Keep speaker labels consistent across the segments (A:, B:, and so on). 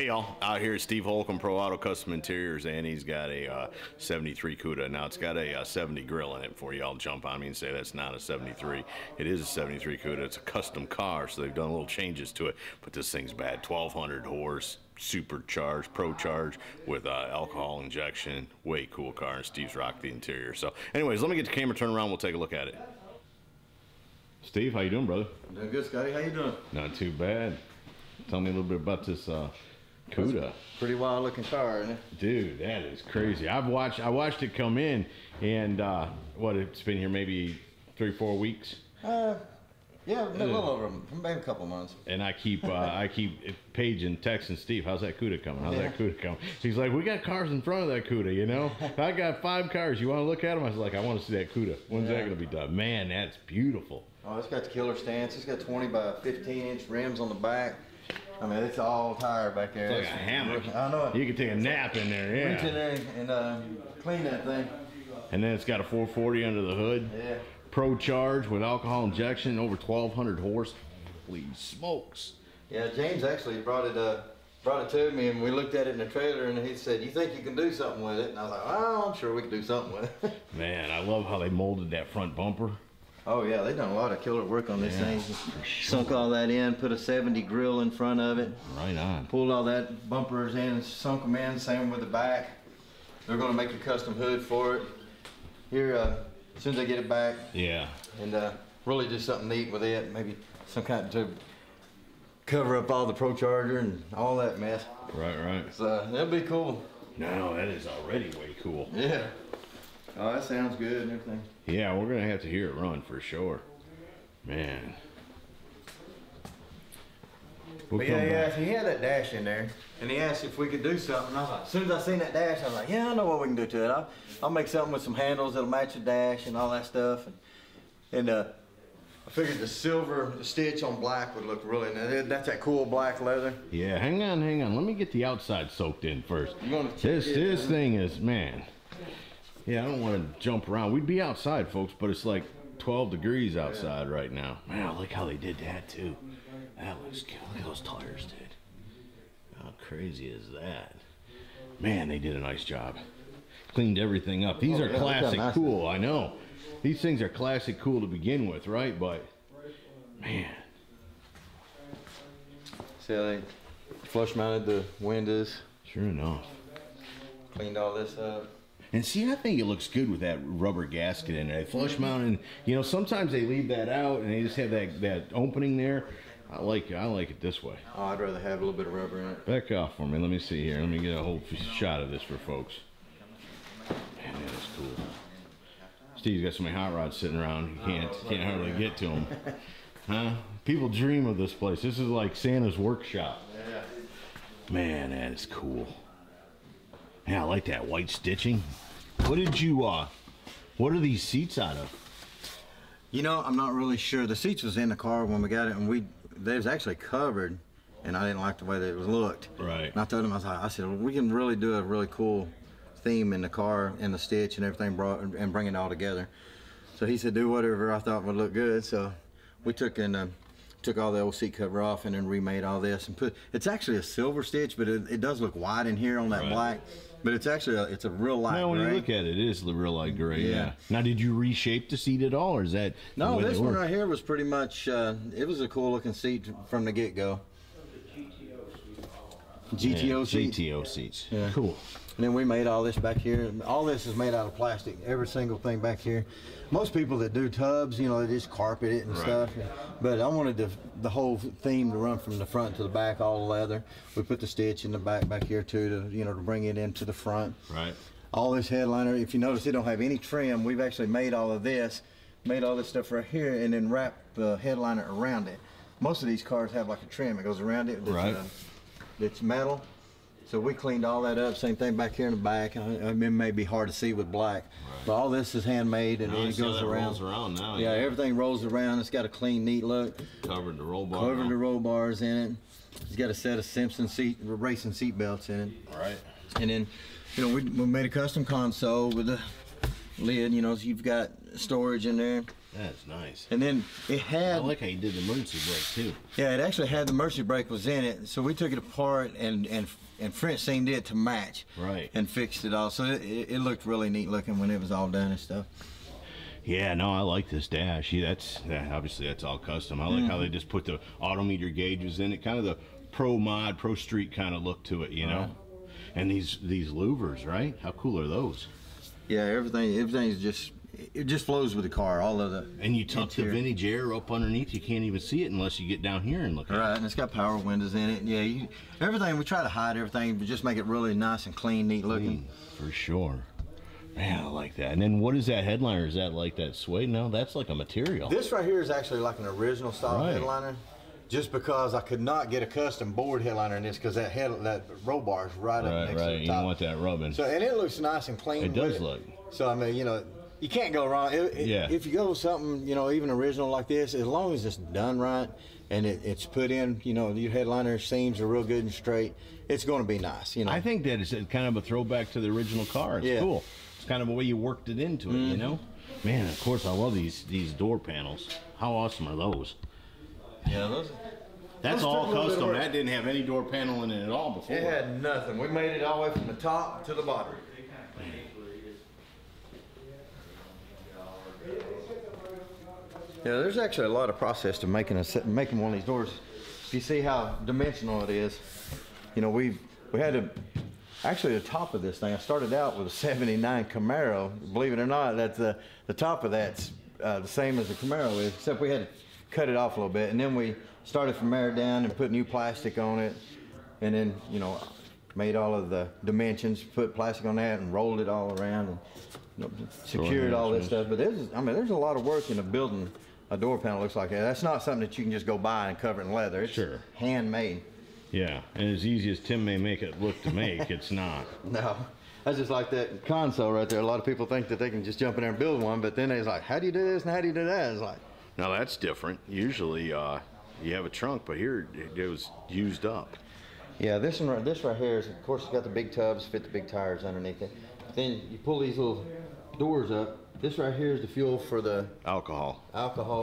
A: Hey y'all, out here at Steve Holcomb Pro Auto Custom Interiors, and he's got a 73 Cuda. Now it's got a 70 grill in it. Before y'all jump on me and say that's not a 73. It is a 73 Cuda. It's a custom car, so they've done little changes to it, but this thing's bad. 1200 horse, supercharged, Pro Charged with alcohol injection. Way cool car, and Steve's rocked the interior. So anyways, let me get the camera turned around, we'll take a look at it. Steve, how you doing, brother?
B: I'm doing good, Scotty. How you doing?
A: Not too bad. Tell me a little bit about this Cuda.
B: Pretty wild looking car, isn't it?
A: Dude, that is crazy. I watched it come in, and what, it's been here maybe 3-4 weeks.
B: Yeah, a little over, maybe a couple months.
A: And I keep paging, texting Steve, how's that Cuda coming? How's that Cuda coming? He's like, we got cars in front of that Cuda, you know? I got 5 cars. You want to look at them? I was like, I want to see that Cuda. When's that going to be done? Man, that's beautiful.
B: Oh, it's got the killer stance. It's got 20 by 15-inch rims on the back. I mean, it's all tire back there.
A: It's like a hammock.
B: I know it.
A: You can take a nap in there, yeah.
B: Reach in there and clean that thing.
A: And then it's got a 440 under the hood.
B: Yeah.
A: Pro Charged with alcohol injection, over 1200 horse. Holy smokes.
B: Yeah, James actually brought it to me, and we looked at it in the trailer, and he said, you think you can do something with it? And I was like, oh, I'm sure we can do something with it.
A: Man, I love how they molded that front bumper.
B: Oh yeah, they've done a lot of killer work on this thing. Sure. Sunk all that in, put a 70 grill in front of it.
A: Right on.
B: Pulled all that bumpers in, sunk them in, same with the back. They're gonna make a custom hood for it. Here, as soon as they get it back. Yeah. And really just something neat with it. Maybe some kind to cover up all the Pro Charger and all that mess.
A: Right, right.
B: So that'd be cool.
A: No, that is already way cool.
B: Yeah. Oh, that sounds good and everything.
A: Yeah, we're gonna have to hear it run for sure. Man.
B: But yeah, he had that dash in there, and he asked if we could do something. I was like, as soon as I seen that dash, I was like, yeah, I know what we can do to it. I'll make something with some handles that'll match the dash and all that stuff. And I figured the silver stitch on black would look really nice. That's that cool black leather.
A: Yeah, hang on. Let me get the outside soaked in first.
B: You want to
A: this thing is, man. Yeah, I don't want to jump around. We'd be outside, folks, but it's like 12 degrees outside right now. Man, I like how they did that too. That looks good. Look at those tires, dude. How crazy is that? Man, they did a nice job. Cleaned everything up. These are classic cool, I know. These things are classic cool to begin with, right? But, man.
B: See how they flush mounted the windows.
A: Sure enough.
B: Cleaned all this up.
A: And see, I think it looks good with that rubber gasket in there. Flush mounted, you know, sometimes they leave that out and they just have that opening there. I like it this way.
B: Oh, I'd rather have a little bit of rubber in it.
A: Back off for me. Let me see here. Let me get a whole shot of this for folks. Man, that is cool. Steve's got so many hot rods sitting around, you can't hardly get to them. Huh? People dream of this place. This is like Santa's workshop.
B: Yeah.
A: Man, that is cool. Yeah, I like that white stitching. What did you, what are these seats out of?
B: You know, I'm not really sure. The seats was in the car when we got it, and they was actually covered, and I didn't like the way that it was looked.
A: Right.
B: And I told him, I said, well, we can really do a really cool theme in the car and the stitch and everything and bring it all together. So he said, do whatever I thought would look good. So we took all the old seat cover off and then remade all this and it's actually a silver stitch, but it does look white in here on that black. But it's actually it's a real light gray.
A: Now when you look at it, it is the real light gray. Yeah. Now did you reshape the seat at all, or is that?
B: No, this one right here was pretty much. It was a cool looking seat from the get go. GTO seats.
A: GTO seats.
B: Yeah.
A: Cool.
B: And then we made all this back here. All this is made out of plastic. Every single thing back here. Most people that do tubs, you know, they just carpet it and stuff. But I wanted the whole theme to run from the front to the back, all leather. We put the stitch in the back here too, to to bring it into the front. Right. All this headliner. If you notice, it don't have any trim. We've actually made all of this, stuff right here, and then wrapped the headliner around it. Most of these cars have like a trim. It goes around it. It's metal. So we cleaned all that up. Same thing back here in the back. I mean, it may be hard to see with black, but all this is handmade, and it goes around.
A: Rolls around now.
B: Yeah, everything rolls around. It's got a clean, neat look.
A: Covered the roll bar.
B: Covered the roll bars in it. It's got a set of Simpson racing seat belts in it.
A: All right.
B: And then, we made a custom console with a lid. So you've got storage in there.
A: That's nice.
B: And then it had.
A: I like how you did the emergency brake too.
B: Yeah, it actually had the emergency brake was in it, so we took it apart and French seamed it to match.
A: Right.
B: And fixed it all, so it looked really neat looking when it was all done and stuff.
A: Yeah, no, I like this dash. Obviously that's all custom. I like how they just put the odometer gauges in it, kind of the pro street kind of look to it, you know. And these louvers, right? How cool are those?
B: Yeah, everything's just. It just flows with the car, all of the.
A: And you tuck the vintage air up underneath. You can't even see it unless you get down here and look at it.
B: Right, and it's got power windows in it. Yeah, everything. We try to hide everything, but just make it really nice and clean, neat looking.
A: For sure. Man, I like that. And then what is that headliner? Is that like that suede? No, that's like a material.
B: This right here is actually like an original style headliner. Just because I could not get a custom board headliner in this, because that roll bar is right up next to the top.
A: You don't want that rubbing.
B: So, and it looks nice and clean.
A: It does look.
B: So I mean, you know. You can't go wrong. If you go with something, you know, even original like this, as long as it's done right and it's put in, you know, your headliner seams are real good and straight, it's going to be nice, you know.
A: I think that is kind of a throwback to the original car. It's cool. It's kind of the way you worked it into it, you know. Man, of course, I love these door panels. How awesome are those?
B: Yeah, those.
A: That's all custom. That didn't have any door panel in it at all before.
B: It had nothing. We made it all the way from the top to the bottom. Yeah, there's actually a lot of process to making one of these doors. If you see how dimensional it is, you know, we had to actually the top of this thing. I started out with a '79 Camaro. Believe it or not, that's the top of that's the same as the Camaro is, except we had to cut it off a little bit, and then we started from there down and put new plastic on it, and then you know made all of the dimensions, put plastic on that, and rolled it all around and secured all this stuff. But there's a lot of work into building a door panel looks like that. That's not something that you can just go buy and cover it in leather. It's handmade.
A: Yeah, and as easy as Tim may make it look to make, it's not.
B: No, that's just like that console right there. A lot of people think that they can just jump in there and build one, but then they're like, how do you do this and how do you do that? It's like,
A: now that's different. Usually you have a trunk, but here it was used up.
B: Yeah, this right here is, of course, it's got the big tubs, fit the big tires underneath it. Then you pull these little doors up. This right here is the fuel for the
A: alcohol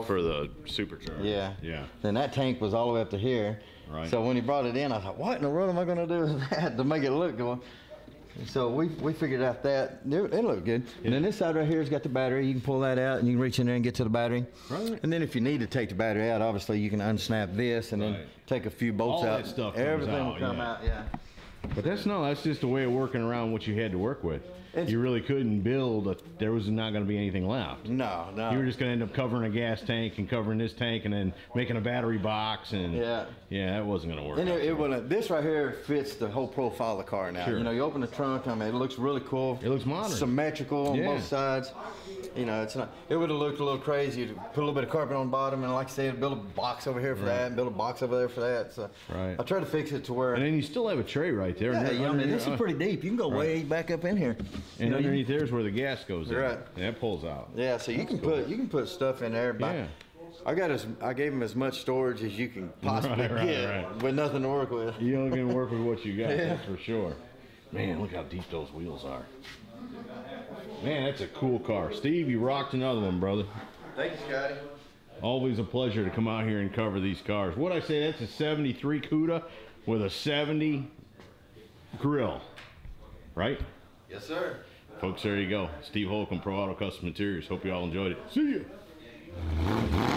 B: for
A: the supercharger.
B: Yeah. Then that tank was all the way up to here.
A: Right.
B: So when he brought it in, I thought, what in the world am I going to do with that to make it look good? So we figured out that it looked good. Yeah. And then this side right here has got the battery. You can pull that out and you can reach in there and get to the battery.
A: Right.
B: And then if you need to take the battery out, obviously you can unsnap this and then take a few bolts out.
A: All that stuff
B: Everything will come out. Yeah.
A: But that's just a way of working around what you had to work with. You really couldn't build there was not going to be anything left.
B: No.
A: You were just going to end up covering a gas tank and covering this tank and then making a battery box and that wasn't going to work.
B: And this right here fits the whole profile of the car now. Sure. You know, you open the trunk, I mean, it looks really cool.
A: It looks modern.
B: Symmetrical on both sides. You know, it would have looked a little crazy to put a little bit of carpet on the bottom and, like I said, build a box over here for that and build a box over there for that. So I try to fix it to where.
A: And then you still have a tray right there.
B: Yeah, I mean, this is pretty deep. You can go way back up in here.
A: And underneath there's where the gas goes in.
B: Right.
A: And that pulls out.
B: Yeah, so you can put stuff in there. I gave him as much storage as you can possibly get with nothing to work with.
A: You only can work with what you got, that's for sure. Man, look how deep those wheels are. Man, that's a cool car. Steve, you rocked another one, brother.
B: Thank you, Scotty.
A: Always a pleasure to come out here and cover these cars. What'd I say? That's a 73 Cuda with a 70 grill, right?
B: Yes, sir.
A: Folks, there you go. Steve Holcomb, Pro Auto Custom Interiors. Hope you all enjoyed it. See ya.